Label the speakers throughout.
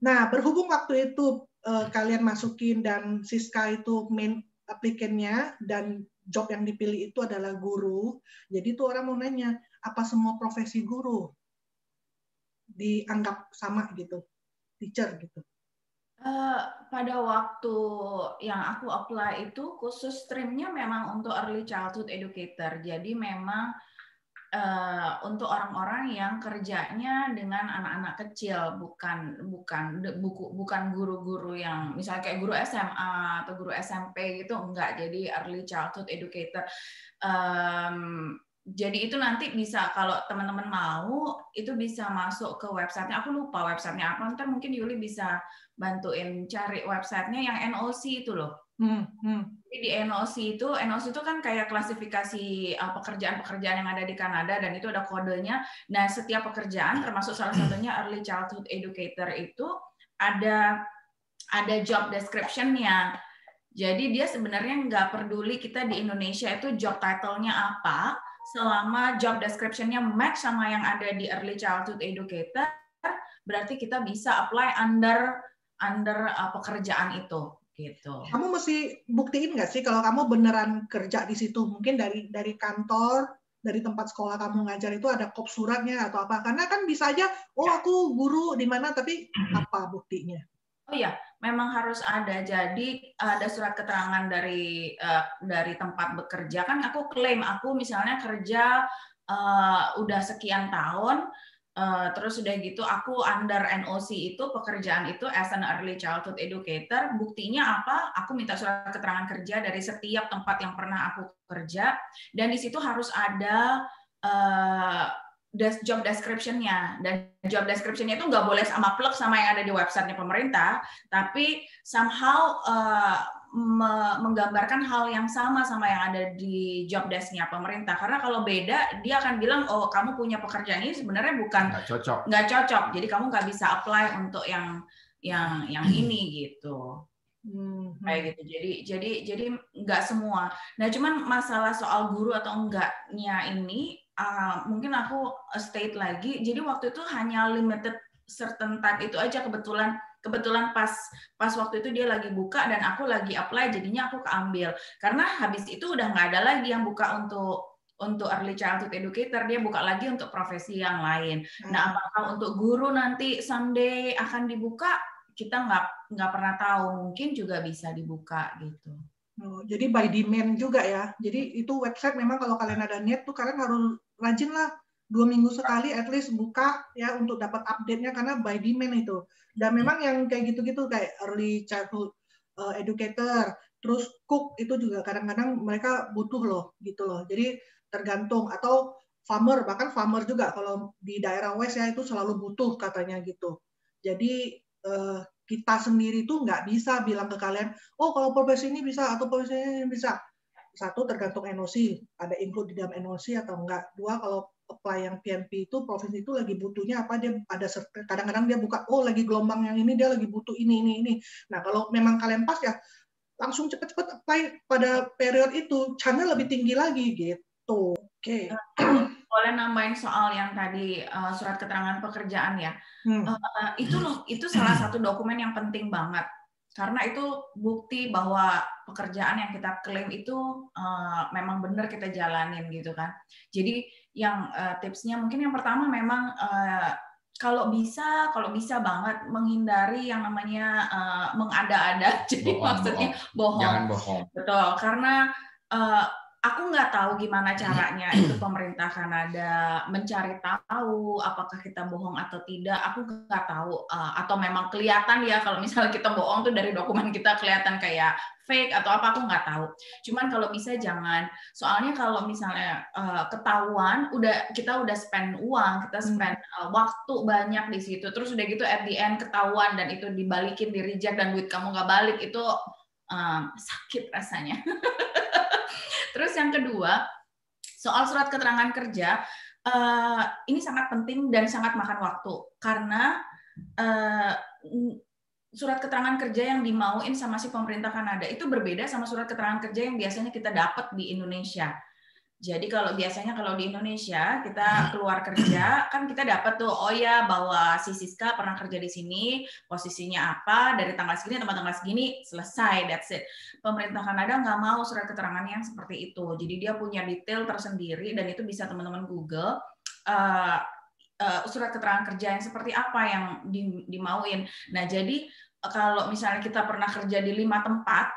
Speaker 1: Nah, berhubung waktu itu kalian masukin dan Siska itu main aplikannya dan job yang dipilih itu adalah guru, jadi tuh orang mau nanya, apa semua profesi guru dianggap sama gitu, teacher gitu?
Speaker 2: Pada waktu yang aku apply itu khusus streamnya memang untuk early childhood educator. Jadi memang untuk orang-orang yang kerjanya dengan anak-anak kecil, bukan guru-guru yang misalnya kayak guru SMA atau guru SMP gitu, enggak. Jadi early childhood educator. Jadi itu nanti bisa, kalau teman-teman mau, itu bisa masuk ke websitenya. Aku lupa websitenya apa, ntar mungkin Yuli bisa bantuin cari websitenya yang NOC itu loh. Jadi di NOC itu kan kayak klasifikasi pekerjaan-pekerjaan yang ada di Kanada, dan itu ada kodenya. Nah, setiap pekerjaan termasuk salah satunya early childhood educator itu ada job description-nya. Jadi dia sebenarnya nggak peduli kita di Indonesia itu job title-nya apa, selama job description-nya match sama yang ada di early childhood educator, berarti kita bisa apply under pekerjaan itu. Gitu.
Speaker 1: Kamu mesti buktiin nggak sih kalau kamu beneran kerja di situ? Mungkin dari kantor, dari tempat sekolah kamu ngajar itu ada kop suratnya atau apa? Karena kan bisa aja, oh aku guru di mana, tapi apa buktinya?
Speaker 2: Oh iya, memang harus ada. Jadi ada surat keterangan dari tempat bekerja. Kan aku klaim aku misalnya kerja udah sekian tahun. Terus udah gitu aku under NOC itu, pekerjaan itu as an early childhood educator. Buktinya apa? Aku minta surat keterangan kerja dari setiap tempat yang pernah aku kerja, dan di situ harus ada job description-nya, dan job description-nya itu nggak boleh sama plek sama yang ada di website-nya pemerintah, tapi somehow menggambarkan hal yang sama yang ada di job desk-nya pemerintah. Karena kalau beda, dia akan bilang, oh kamu punya pekerjaan ini sebenarnya nggak cocok. Jadi kamu nggak bisa apply untuk yang ini gitu. Kayak gitu. Jadi nggak semua. Nah, cuman masalah soal guru atau enggaknya ini, mungkin aku state lagi. Jadi waktu itu hanya limited certain type itu aja, kebetulan pas waktu itu dia lagi buka dan aku lagi apply, jadinya aku keambil. Karena habis itu udah nggak ada lagi yang buka untuk early childhood educator, dia buka lagi untuk profesi yang lain. Nah, apakah untuk guru nanti someday akan dibuka? Kita nggak pernah tahu, mungkin juga bisa dibuka gitu.
Speaker 1: Jadi by demand juga ya. Jadi itu website memang kalau kalian ada net tuh kalian harus rajin lah, 2 minggu sekali at least buka ya untuk dapat update-nya, karena by demand itu. Dan memang yang kayak gitu-gitu kayak early childhood educator, terus cook itu juga kadang-kadang mereka butuh loh gitu loh. Jadi tergantung, atau farmer, bahkan farmer juga kalau di daerah West ya itu selalu butuh katanya gitu. Jadi kita sendiri tuh nggak bisa bilang ke kalian, oh kalau profesi ini bisa atau profesi ini bisa. Satu, tergantung NOC, ada include di dalam NOC atau enggak. Dua, kalau apply yang PNP itu, profesi itu lagi butuhnya apa, dia ada kadang-kadang dia buka, oh lagi gelombang yang ini, dia lagi butuh ini. Nah, kalau memang kalian pas ya, langsung cepet-cepet apply pada period itu, chance lebih tinggi lagi gitu. Oke.
Speaker 2: Boleh nambahin soal yang tadi surat keterangan pekerjaan ya. Itu salah satu dokumen yang penting banget, karena itu bukti bahwa pekerjaan yang kita klaim itu memang benar kita jalanin gitu kan. Jadi yang tipsnya mungkin yang pertama memang kalau bisa banget menghindari yang namanya mengada-ada. Jadi maksudnya bohong.
Speaker 3: Jangan bohong.
Speaker 2: Betul, karena aku nggak tahu gimana caranya itu pemerintah Kanada mencari tahu apakah kita bohong atau tidak. Aku nggak tahu, atau memang kelihatan ya kalau misalnya kita bohong tuh dari dokumen kita kelihatan kayak fake atau apa, aku nggak tahu. Cuman kalau bisa jangan. Soalnya kalau misalnya ketahuan, kita udah spend uang, kita spend waktu banyak di situ. Terus udah gitu at the end ketahuan dan itu dibalikin, di reject dan duit kamu nggak balik, itu sakit rasanya. Terus yang kedua, soal surat keterangan kerja, ini sangat penting dan sangat makan waktu, karena surat keterangan kerja yang dimauin sama si pemerintah Kanada itu berbeda sama surat keterangan kerja yang biasanya kita dapat di Indonesia. Jadi kalau biasanya kalau di Indonesia kita keluar kerja kan kita dapat tuh, oh ya bahwa si Siska pernah kerja di sini, posisinya apa, dari tanggal segini sampai tanggal segini, selesai, that's it. Pemerintah Kanada nggak mau surat keterangan yang seperti itu. Jadi dia punya detail tersendiri dan itu bisa teman-teman Google. Surat keterangan kerja yang seperti apa yang dimauin. Nah, jadi kalau misalnya kita pernah kerja di 5 tempat,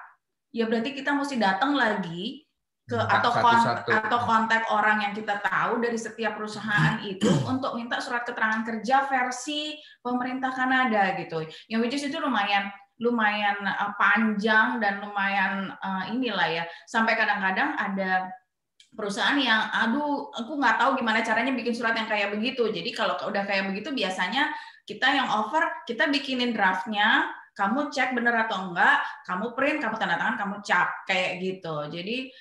Speaker 2: ya berarti kita mesti datang lagi ke atau kontak orang yang kita tahu dari setiap perusahaan itu untuk minta surat keterangan kerja versi pemerintah Kanada gitu. Yang which is itu lumayan panjang dan lumayan inilah ya. Sampai kadang-kadang ada perusahaan yang aku nggak tahu gimana caranya bikin surat yang kayak begitu. Jadi kalau udah kayak begitu biasanya kita yang offer, kita bikinin draftnya, kamu cek bener atau enggak, kamu print, kamu tanda tangan, kamu cap kayak gitu. Jadi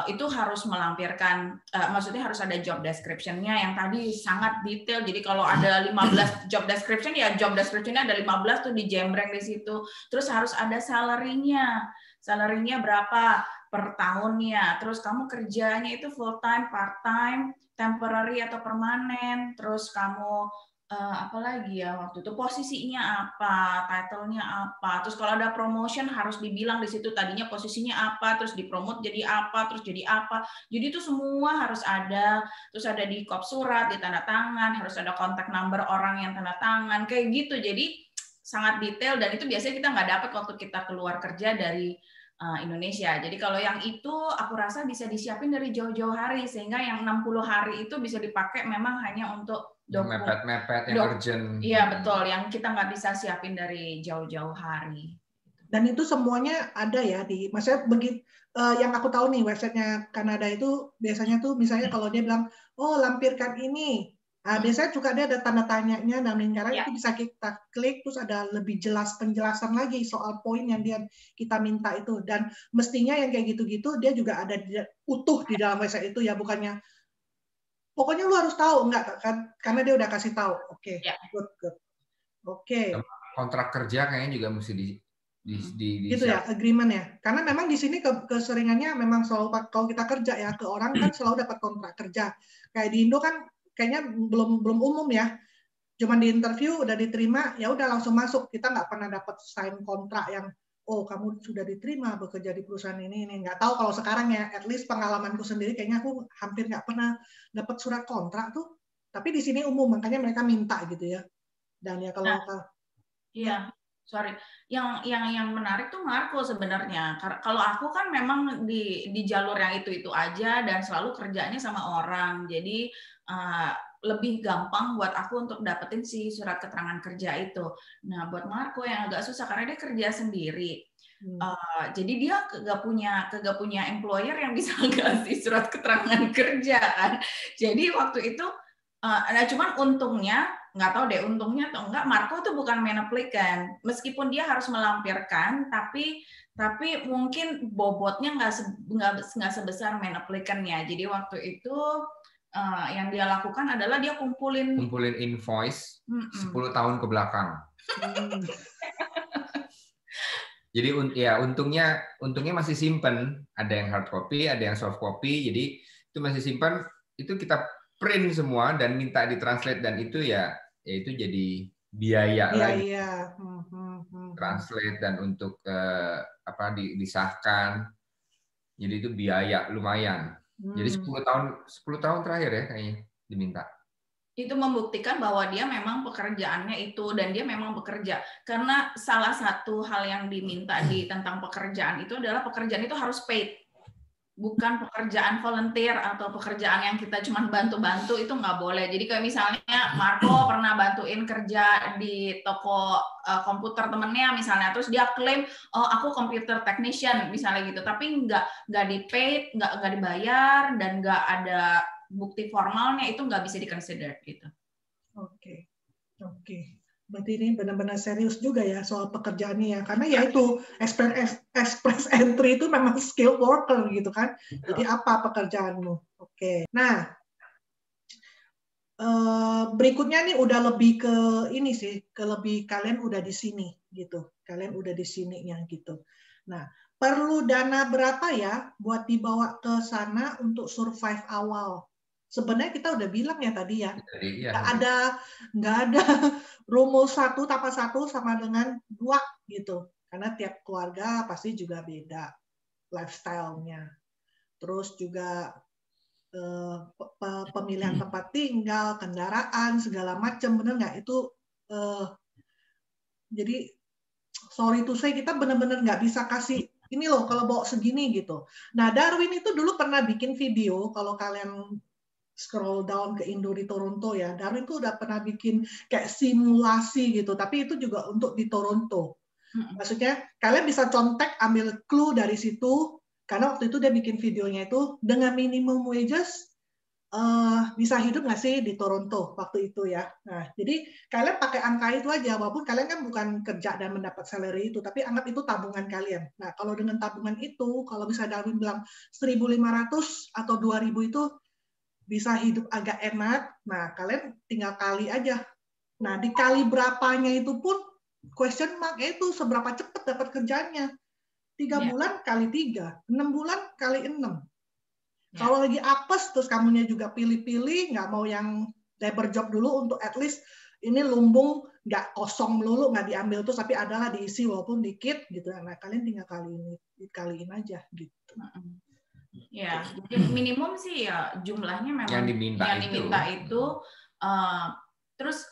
Speaker 2: itu harus melampirkan, maksudnya harus ada job description-nya yang tadi sangat detail. Jadi kalau ada 15 job description, ya job description-nya ada 15 tuh dijembreng di situ. Terus harus ada salary-nya berapa per tahunnya. Terus kamu kerjanya itu full time, part time, temporary atau permanen. Terus kamu apa lagi ya waktu itu, posisinya apa, title-nya apa. Terus kalau ada promotion harus dibilang di situ tadinya posisinya apa, terus dipromot jadi apa, terus jadi apa. Jadi itu semua harus ada. Terus ada di kop surat, di tanda tangan, harus ada kontak number orang yang tanda tangan, kayak gitu. Jadi sangat detail dan itu biasanya kita nggak dapat waktu kita keluar kerja dari Indonesia. Jadi kalau yang itu aku rasa bisa disiapin dari jauh-jauh hari sehingga yang 60 hari itu bisa dipakai memang hanya untuk
Speaker 3: mepet-mepet yang urgent.
Speaker 2: Iya betul, yang kita nggak bisa siapin dari jauh-jauh hari.
Speaker 1: Dan itu semuanya ada ya maksudnya begitu. Yang aku tahu nih websitenya Kanada itu biasanya tuh misalnya kalau dia bilang, oh lampirkan ini. Biasanya juga ada tanda tanyanya dan lingkaran itu bisa kita klik terus ada lebih jelas penjelasan lagi soal poin yang kita minta itu dan mestinya yang kayak gitu-gitu dia juga ada utuh di dalam website itu ya, bukannya pokoknya lu harus tahu enggak kan karena dia udah kasih tahu. Oke. Good. Oke.
Speaker 3: Kontrak kerja kayaknya juga mesti
Speaker 1: gitu ya, agreement ya. Karena memang di sini keseringannya memang selalu kalau kita kerja ya ke orang kan selalu dapat kontrak kerja. Kayak di Indo kan kayaknya belum umum ya. Cuman di interview udah diterima, ya udah langsung masuk. Kita nggak pernah dapat sign kontrak yang oh kamu sudah diterima bekerja di perusahaan ini. Nggak tahu kalau sekarang ya. At least pengalamanku sendiri kayaknya aku hampir nggak pernah dapat surat kontrak tuh. Tapi di sini umum, makanya mereka minta gitu ya. Dan ya kalau
Speaker 2: sorry, yang menarik tuh Marco sebenarnya. Kalau aku kan memang di jalur yang itu aja dan selalu kerjanya sama orang, jadi lebih gampang buat aku untuk dapetin si surat keterangan kerja itu. Nah, buat Marco yang agak susah karena dia kerja sendiri. Jadi dia kagak punya employer yang bisa ngasih surat keterangan kerja kan. Jadi waktu itu, nah cuman untungnya nggak tahu deh untungnya atau enggak, Marco itu bukan main applicant. Meskipun dia harus melampirkan, tapi mungkin bobotnya nggak sebesar main applicant-nya. Jadi waktu itu yang dia lakukan adalah dia kumpulin
Speaker 3: invoice 10 tahun ke belakang. Jadi ya untungnya masih simpen, ada yang hard copy, ada yang soft copy. Jadi itu masih simpan, itu kita print semua dan minta ditranslate dan itu ya itu jadi biaya lagi. Translate dan untuk disahkan. Jadi itu biaya lumayan. Jadi 10 tahun terakhir ya kayaknya diminta.
Speaker 2: Itu membuktikan bahwa dia memang pekerjaannya itu dan dia memang bekerja. Karena salah satu hal yang diminta tentang pekerjaan itu adalah pekerjaan itu harus paid. Bukan pekerjaan volunteer atau pekerjaan yang kita cuma bantu-bantu, itu nggak boleh. Jadi kayak misalnya Marco pernah bantuin kerja di toko komputer temennya misalnya, terus dia klaim oh aku computer technician misalnya gitu, tapi nggak di paid, nggak dibayar dan nggak ada bukti formalnya, itu nggak bisa di-consider gitu.
Speaker 1: Oke. Berarti ini benar-benar serius juga ya soal pekerjaannya ya, karena ya itu express entry itu memang skill worker gitu kan. Jadi apa pekerjaanmu? Oke. Nah, berikutnya nih udah lebih ke ini sih, ke lebih kalian udah di sini gitu. Kalian udah di sininya gitu. Nah, perlu dana berapa ya buat dibawa ke sana untuk survive awal? Sebenarnya kita udah bilang ya tadi ya, nggak ada rumus 1 tambah 1 sama dengan 2 gitu. Karena tiap keluarga pasti juga beda lifestyle-nya. Terus juga pemilihan tempat tinggal, kendaraan, segala macam, bener nggak? Itu jadi sorry to say kita benar-benar nggak bisa kasih ini loh kalau bawa segini gitu. Nah, Darwin itu dulu pernah bikin video, kalau kalian scroll down ke Indo di Toronto ya, Darwin itu udah pernah bikin kayak simulasi gitu, tapi itu juga untuk di Toronto. Maksudnya kalian bisa contek, ambil clue dari situ, karena waktu itu dia bikin videonya itu dengan minimum wages bisa hidup nggak sih di Toronto waktu itu ya. Nah, jadi kalian pakai angka itu aja, walaupun kalian kan bukan kerja dan mendapat salary itu, tapi anggap itu tabungan kalian. Nah, kalau dengan tabungan itu, kalau misalnya Darwin bilang 1.500 atau 2.000 itu bisa hidup agak enak, nah kalian tinggal kali aja. Nah, dikali berapanya itu pun question mark itu seberapa cepat dapat kerjanya. 3 bulan kali 3, 6 bulan kali 6. Kalau lagi apes, terus kamunya juga pilih-pilih, nggak mau yang labor job dulu untuk at least ini lumbung nggak kosong melulu, nggak diambil terus, tapi adalah diisi walaupun dikit gitu. Nah, kalian tinggal kaliin aja gitu.
Speaker 2: Ya, jadi minimum sih ya jumlahnya memang
Speaker 3: yang diminta
Speaker 2: itu. Terus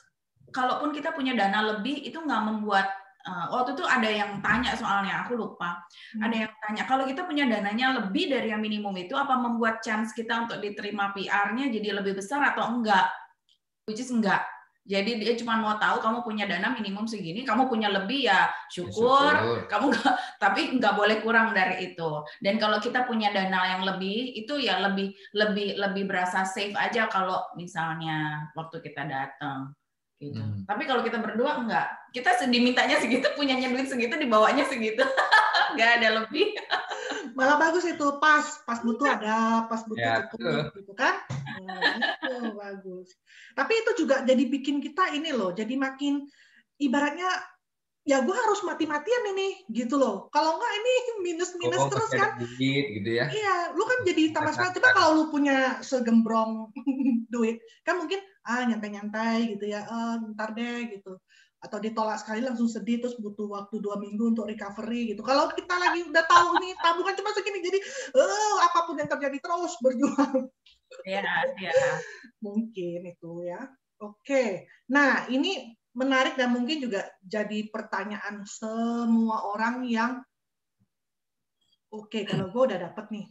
Speaker 2: kalaupun kita punya dana lebih, itu nggak membuat waktu itu ada yang tanya soalnya, aku lupa. Ada yang tanya, kalau kita punya dananya lebih dari yang minimum itu, apa membuat chance kita untuk diterima PR-nya jadi lebih besar atau enggak? Which is enggak. Jadi dia cuma mau tahu kamu punya dana minimum segini, kamu punya lebih ya syukur. Kamu enggak, tapi nggak boleh kurang dari itu. Dan kalau kita punya dana yang lebih, itu ya lebih berasa safe aja kalau misalnya waktu kita datang. Gitu. Tapi kalau kita berdua enggak, kita dimintanya segitu, punyanya duit segitu, dibawanya segitu, nggak ada lebih.
Speaker 1: Malah bagus itu, pas butuh ada, pas butuh cukup, gitu kan? Itu bagus. Tapi itu juga jadi bikin kita ini loh, jadi makin ibaratnya ya gue harus mati-matian ini gitu loh. Kalau enggak ini minus terus kan?
Speaker 3: Gitu ya.
Speaker 1: Iya, lu kan jadi tambah semangat. Coba kalau lu punya segembrong duit, kan mungkin nyantai-nyantai gitu ya, ntar deh gitu. Atau ditolak sekali langsung sedih, terus butuh waktu 2 minggu untuk recovery gitu. Kalau kita lagi udah tahu nih tabungan cuma segini, jadi apapun yang terjadi terus berjuang.
Speaker 2: Iya.
Speaker 1: Mungkin itu ya. Oke. Nah, ini menarik dan mungkin juga jadi pertanyaan semua orang yang oke, kalau gue udah dapet nih,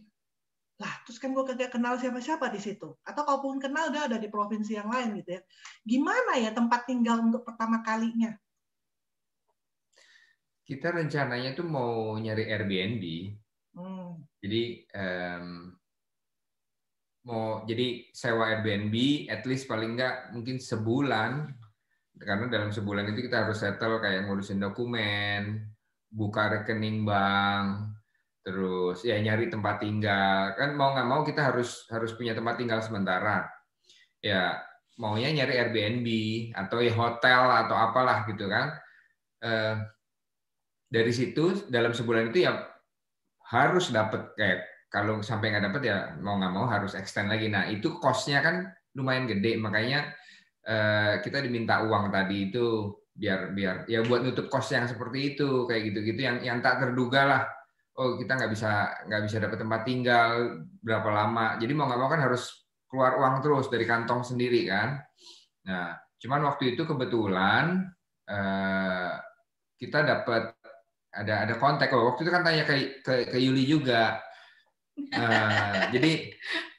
Speaker 1: lah terus kan gue kagak kenal siapa-siapa di situ. Atau kalaupun kenal dia ada di provinsi yang lain gitu ya. Gimana ya tempat tinggal untuk pertama kalinya?
Speaker 3: Kita rencananya tuh mau nyari Airbnb. Jadi jadi sewa Airbnb, at least paling nggak mungkin sebulan. Karena dalam sebulan itu kita harus settle kayak ngurusin dokumen, buka rekening bank, terus ya nyari tempat tinggal. Kan mau nggak mau kita harus punya tempat tinggal sementara. Ya maunya nyari Airbnb atau ya hotel atau apalah gitu kan. Dari situ dalam sebulan itu ya harus dapat, kayak kalau sampai nggak dapat ya mau nggak mau harus extend lagi. Nah itu cost-nya kan lumayan gede, makanya kita diminta uang tadi itu biar ya buat nutup cost yang seperti itu, kayak gitu-gitu yang tak terduga lah. Oh kita nggak bisa dapat tempat tinggal berapa lama, jadi mau nggak mau kan harus keluar uang terus dari kantong sendiri kan. Nah cuman waktu itu kebetulan kita dapat ada kontak. Waktu itu kan tanya ke Yuli juga. Jadi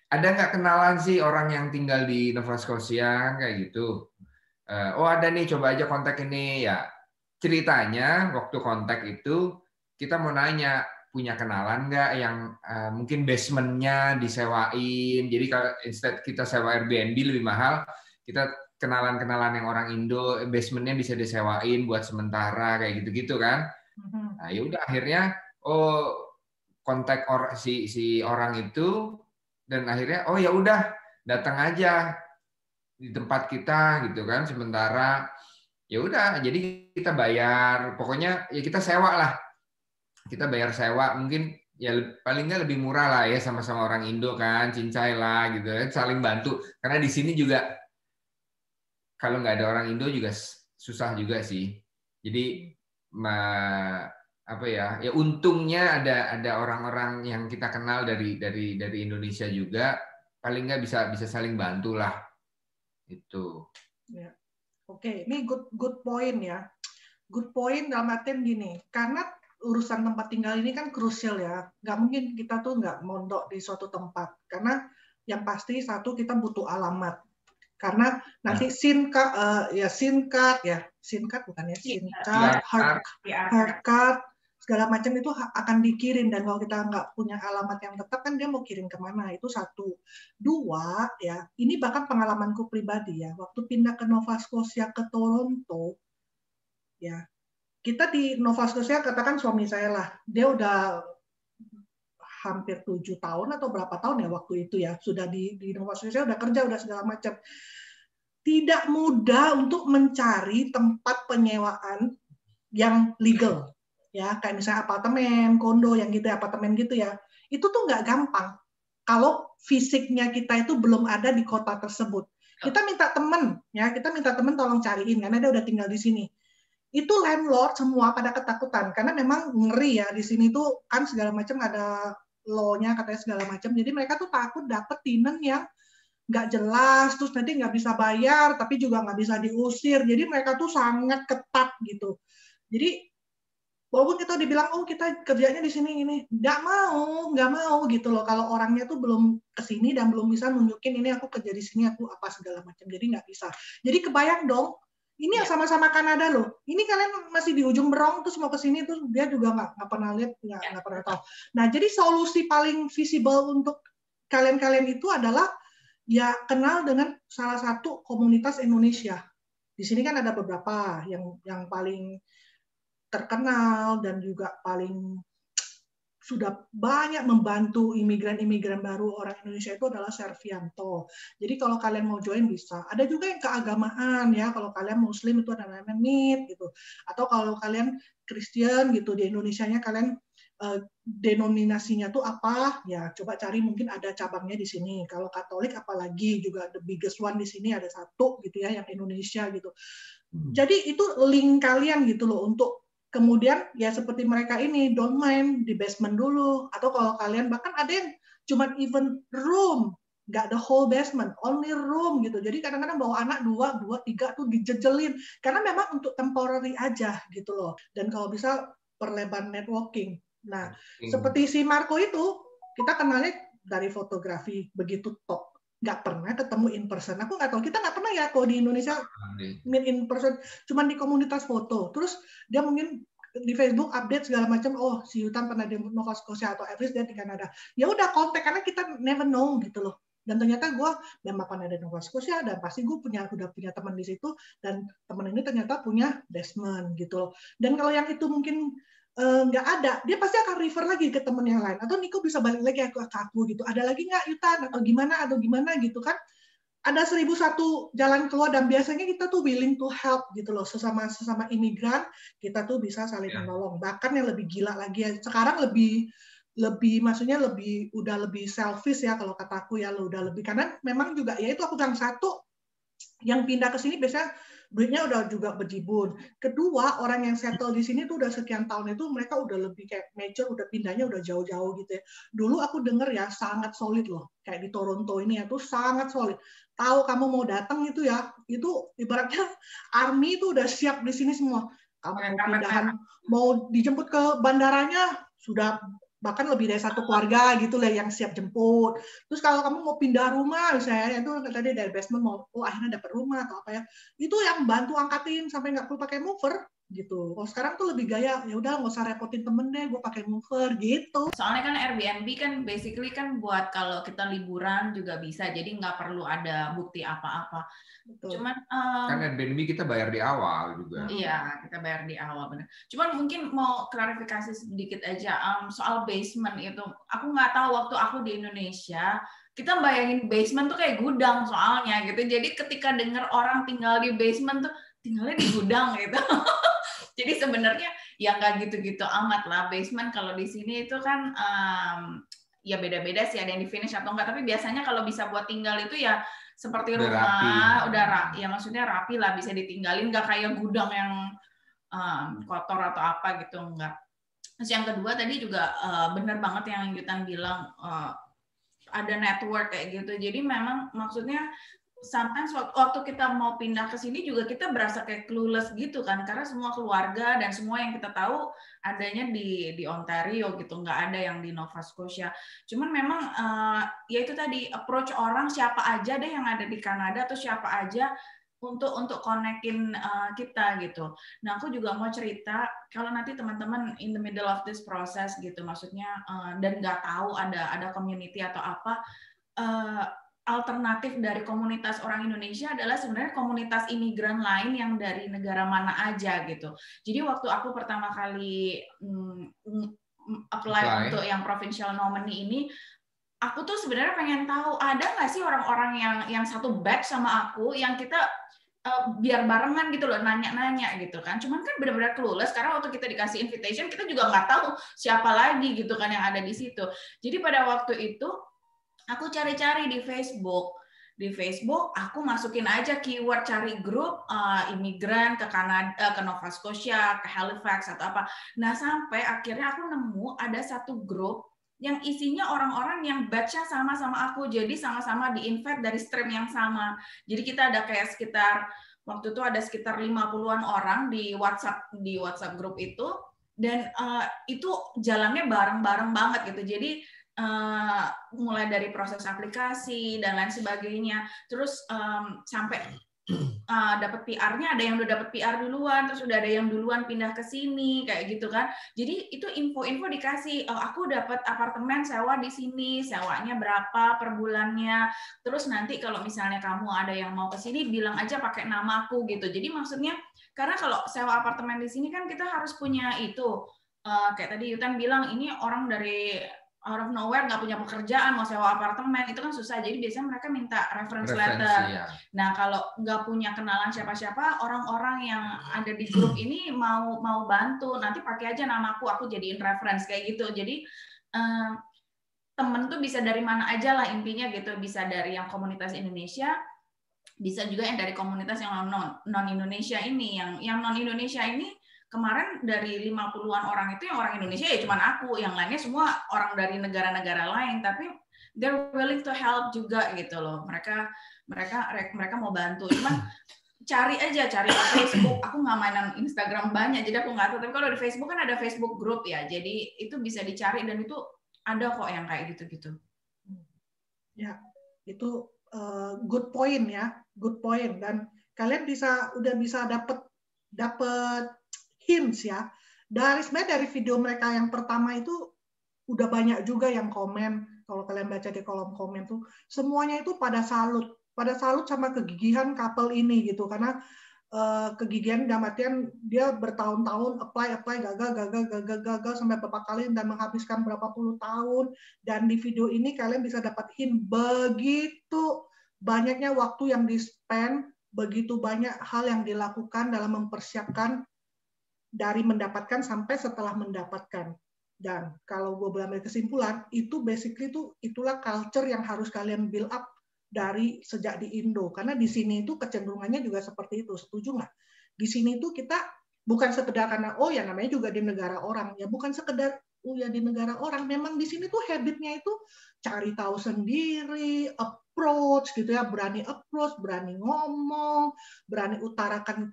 Speaker 3: ada nggak kenalan sih orang yang tinggal di Nova Scotia kayak gitu. Oh ada nih, coba aja kontak ini ya. Ceritanya waktu kontak itu kita mau nanya punya kenalan nggak yang mungkin basementnya disewain. Jadi kalau instead kita sewa Airbnb lebih mahal, kita kenalan yang orang Indo, basementnya bisa disewain buat sementara kayak gitu-gitu kan. Nah ya udah akhirnya kontak si orang itu, dan akhirnya oh ya udah datang aja di tempat kita gitu kan sementara. Ya udah jadi kita bayar, pokoknya ya kita sewa lah kita bayar sewa mungkin ya paling nggak lebih murah lah ya, sama-sama orang Indo kan, cincai lah gitu, saling bantu. Karena di sini juga kalau nggak ada orang Indo juga susah juga sih. Jadi apa ya? Ya untungnya ada orang-orang yang kita kenal dari Indonesia juga, paling nggak bisa saling bantu lah. Itu.
Speaker 1: Ya. Oke, ini good point ya. Good point dalam artian gini, karena urusan tempat tinggal ini kan krusial ya. Nggak mungkin kita tuh nggak mondok di suatu tempat. Karena yang pasti satu kita butuh alamat. Karena nanti SIM card, hard card, segala macam itu akan dikirim. Dan kalau kita nggak punya alamat yang tetap kan dia mau kirim kemana, itu satu. Dua, ya ini bahkan pengalamanku pribadi ya. Waktu pindah ke Nova Scotia ke Toronto, ya kita di Nova Scotia, katakan suami saya lah, dia udah hampir 7 tahun atau berapa tahun ya waktu itu ya, sudah di Nova Scotia, udah kerja, udah segala macam. Tidak mudah untuk mencari tempat penyewaan yang legal, ya kayak misalnya apartemen, kondo yang gitu, apartemen gitu ya, itu tuh nggak gampang kalau fisiknya kita itu belum ada di kota tersebut. Kita minta teman, ya kita minta teman tolong cariin karena dia udah tinggal di sini. Itu landlord semua pada ketakutan karena memang ngeri ya di sini tuh kan segala macam ada law-nya katanya segala macam, jadi mereka tuh takut dapet tenant yang nggak jelas terus nanti nggak bisa bayar tapi juga nggak bisa diusir, jadi mereka tuh sangat ketat gitu. Jadi walaupun kita dibilang oh kita kerjanya di sini ini, nggak mau gitu loh kalau orangnya tuh belum kesini dan belum bisa nunjukin ini aku kerja di sini aku apa segala macam, jadi nggak bisa. Jadi kebayang dong. Ini yang sama-sama Kanada loh. Ini kalian masih di ujung berong terus mau ke sini terus dia juga nggak pernah lihat, nggak pernah tahu. Nah, jadi solusi paling visible untuk kalian itu adalah ya kenal dengan salah satu komunitas Indonesia. Di sini kan ada beberapa yang paling terkenal dan juga paling sudah banyak membantu imigran-imigran baru orang Indonesia itu adalah Servianto. Jadi kalau kalian mau join bisa. Ada juga yang keagamaan ya. Kalau kalian Muslim itu ada namanya MIT gitu. Atau kalau kalian Kristen gitu di Indonesianya kalian denominasinya tuh apa? Ya coba cari mungkin ada cabangnya di sini. Kalau Katolik apalagi juga the biggest one di sini ada satu gitu ya yang Indonesia gitu. Jadi itu link kalian gitu loh untuk kemudian ya seperti mereka ini don't mind di basement dulu, atau kalau kalian bahkan ada yang cuma even room, nggak the whole basement, only room gitu. Jadi kadang-kadang bawa anak 2, 3 tuh dijejelin karena memang untuk temporary aja gitu loh. Dan kalau bisa perlebar networking. Nah, seperti si Marco itu kita kenalnya dari fotografi, begitu top. Nggak pernah ketemu in person. Aku nggak tahu, kita nggak pernah ya kalau di Indonesia meet in person, cuma di komunitas foto. Terus dia mungkin di Facebook update segala macam, oh si Yutan pernah di Nova Scotia atau at least dia di Kanada. Ya udah kontak karena kita never know gitu loh. Dan ternyata gue memang pernah di Nova Scotia dan pasti gue udah punya teman di situ dan teman ini ternyata punya basement gitu loh. Dan kalau yang itu mungkin nggak ada, dia pasti akan refer lagi ke temen yang lain. Atau Niko bisa balik lagi ke aku gitu. Ada lagi nggak Yutan atau gimana gitu kan? Ada 1001 jalan keluar dan biasanya kita tuh willing to help gitu loh, sesama imigran kita tuh bisa saling menolong. Bahkan yang lebih gila lagi ya, sekarang lebih maksudnya udah lebih selfish ya kalau kataku ya, udah lebih karena memang juga ya itu aku bilang satu yang pindah ke sini biasanya duitnya udah juga berjibun. Kedua, orang yang settle di sini tuh udah sekian tahun itu mereka udah lebih kayak mature, udah pindahnya udah jauh-jauh gitu ya. Dulu aku denger ya sangat solid loh. Kayak di Toronto ini ya tuh sangat solid. Tahu kamu mau datang itu ya, itu ibaratnya army itu udah siap di sini semua. Kamu mau pindahan, mau dijemput ke bandaranya sudah bahkan lebih dari satu keluarga gitu lah yang siap jemput. Terus kalau kamu mau pindah rumah misalnya itu tadi dari basement mau akhirnya dapat rumah atau apa ya, itu yang bantu angkatin sampai nggak perlu pakai mover gitu. Kalau sekarang tuh lebih gaya ya udah nggak usah repotin temen deh, gue pakai mover gitu.
Speaker 2: Soalnya kan Airbnb kan basically kan buat kalau kita liburan juga bisa, jadi nggak perlu ada bukti apa-apa. Cuman
Speaker 3: kan Airbnb kita bayar di awal juga.
Speaker 2: Iya, kita bayar di awal benar. Cuman mungkin mau klarifikasi sedikit aja soal basement itu. Aku nggak tahu waktu aku di Indonesia kita bayangin basement tuh kayak gudang soalnya gitu. Jadi ketika dengar orang tinggal di basement tuh tinggalnya di gudang gitu. Jadi sebenarnya ya nggak gitu-gitu amat lah. Basement kalau di sini itu kan ya beda-beda sih, ada yang di finish atau enggak, tapi biasanya kalau bisa buat tinggal itu ya seperti rumah, ya maksudnya rapi lah, bisa ditinggalin, nggak kayak gudang yang kotor atau apa gitu, enggak. Terus yang kedua tadi juga benar banget yang Yutan bilang, ada network kayak gitu. Jadi memang maksudnya sometimes waktu kita mau pindah ke sini juga kita berasa kayak clueless gitu kan, karena semua keluarga dan semua yang kita tahu adanya di Ontario gitu, nggak ada yang di Nova Scotia. Cuman memang ya itu tadi, approach orang siapa aja deh yang ada di Kanada atau siapa aja untuk connectin kita gitu. Nah, aku juga mau cerita kalau nanti teman-teman in the middle of this process gitu, maksudnya dan nggak tahu ada community atau apa, alternatif dari komunitas orang Indonesia adalah sebenarnya komunitas imigran lain yang dari negara mana aja gitu. Jadi waktu aku pertama kali apply untuk yang provincial nominee ini, aku tuh sebenarnya pengen tahu ada nggak sih orang-orang yang satu batch sama aku yang kita biar barengan gitu loh, nanya-nanya gitu kan. Cuman kan benar-benar clueless karena waktu kita dikasih invitation kita juga nggak tahu siapa lagi gitu kan yang ada di situ. Jadi pada waktu itu aku cari-cari di Facebook. Di Facebook aku masukin aja keyword cari grup imigran ke Kanada, ke Nova Scotia, ke Halifax atau apa. Nah, sampai akhirnya aku nemu ada satu grup yang isinya orang-orang yang batch-nya sama-sama aku. Jadi sama-sama di-invite dari stream yang sama. Jadi kita ada kayak sekitar waktu itu ada sekitar 50-an orang di WhatsApp grup itu, dan itu jalannya bareng-bareng banget gitu. Jadi mulai dari proses aplikasi dan lain sebagainya, terus sampai dapat PR-nya, ada yang udah dapat PR duluan, terus udah ada yang duluan pindah ke sini kayak gitu kan. Jadi itu info-info dikasih, aku dapat apartemen sewa di sini, sewanya berapa per bulannya. Terus nanti kalau misalnya kamu ada yang mau ke sini, bilang aja pakai namaku gitu. Jadi maksudnya karena kalau sewa apartemen di sini kan kita harus punya itu, kayak tadi Yutan bilang ini orang dari out of nowhere nggak punya pekerjaan mau sewa apartemen itu kan susah, jadi biasanya mereka minta reference letter. Ya. Nah kalau nggak punya kenalan siapa-siapa, orang-orang yang ada di grup ini mau bantu, nanti pakai aja namaku, aku jadiin reference kayak gitu. Jadi temen tuh bisa dari mana aja lah intinya gitu, bisa dari yang komunitas Indonesia, bisa juga yang dari komunitas yang non Indonesia ini, yang non Indonesia ini. Kemarin dari 50-an orang itu yang orang Indonesia ya cuman aku, yang lainnya semua orang dari negara-negara lain, tapi they're willing to help juga gitu loh. Mereka mau bantu. Cuman cari di Facebook. Aku nggak mainan Instagram banyak, jadi aku nggak tahu. Tapi kalau di Facebook kan ada Facebook group ya, jadi itu bisa dicari dan itu ada kok yang kayak gitu-gitu.
Speaker 1: Ya, itu good point ya, good point. Dan kalian udah bisa dapat hints ya. Dari video mereka yang pertama itu udah banyak juga yang komen. Kalau kalian baca di kolom komen tuh semuanya itu pada salut sama kegigihan couple ini gitu, karena kegigihan dalam artian dia bertahun-tahun apply gagal sampai beberapa kali dan menghabiskan berapa puluh tahun. Dan di video ini kalian bisa dapat hint begitu banyaknya waktu yang di-spend, begitu banyak hal yang dilakukan dalam mempersiapkan dari mendapatkan sampai setelah mendapatkan. Dan kalau gue berambil kesimpulan, itu basically itulah culture yang harus kalian build up dari sejak di Indo. Karena di sini itu kecenderungannya juga seperti itu. Setuju nggak? Di sini itu kita bukan sekedar karena ya namanya juga di negara orang, ya bukan sekedar ya di negara orang. Memang di sini tuh habitnya itu cari tahu sendiri, approach gitu ya, berani approach, berani ngomong, berani utarakan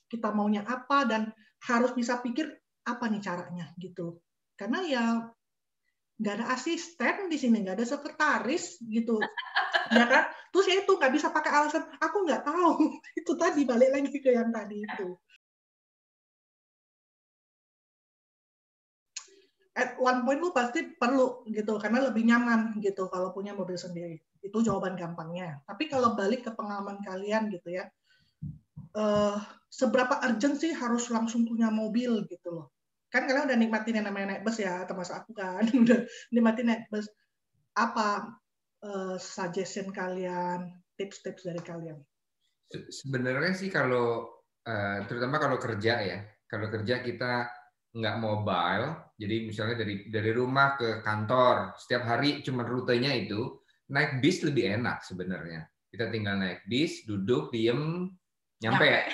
Speaker 1: kita maunya apa, dan harus bisa pikir apa nih caranya gitu. Karena ya nggak ada asisten di sini, nggak ada sekretaris gitu, ya kan? Terus ya itu nggak bisa pakai alasan aku nggak tahu. Itu tadi balik lagi ke yang tadi itu. At one point lu pasti perlu gitu, karena lebih nyaman gitu kalau punya mobil sendiri. Itu jawaban gampangnya. Tapi kalau balik ke pengalaman kalian gitu ya, seberapa urgent sih harus langsung punya mobil gitu loh? Kan kalian udah nikmatin yang namanya naik bus ya, termasuk aku kan udah nikmatin naik bus. Apa suggestion kalian, tips-tips dari kalian?
Speaker 3: Sebenarnya sih kalau terutama kalau kerja ya, Kalau kerja kita nggak mobile, jadi misalnya dari rumah ke kantor setiap hari cuma rutenya itu, naik bis lebih enak sebenarnya. Kita tinggal naik bis, duduk, diem, nyampe.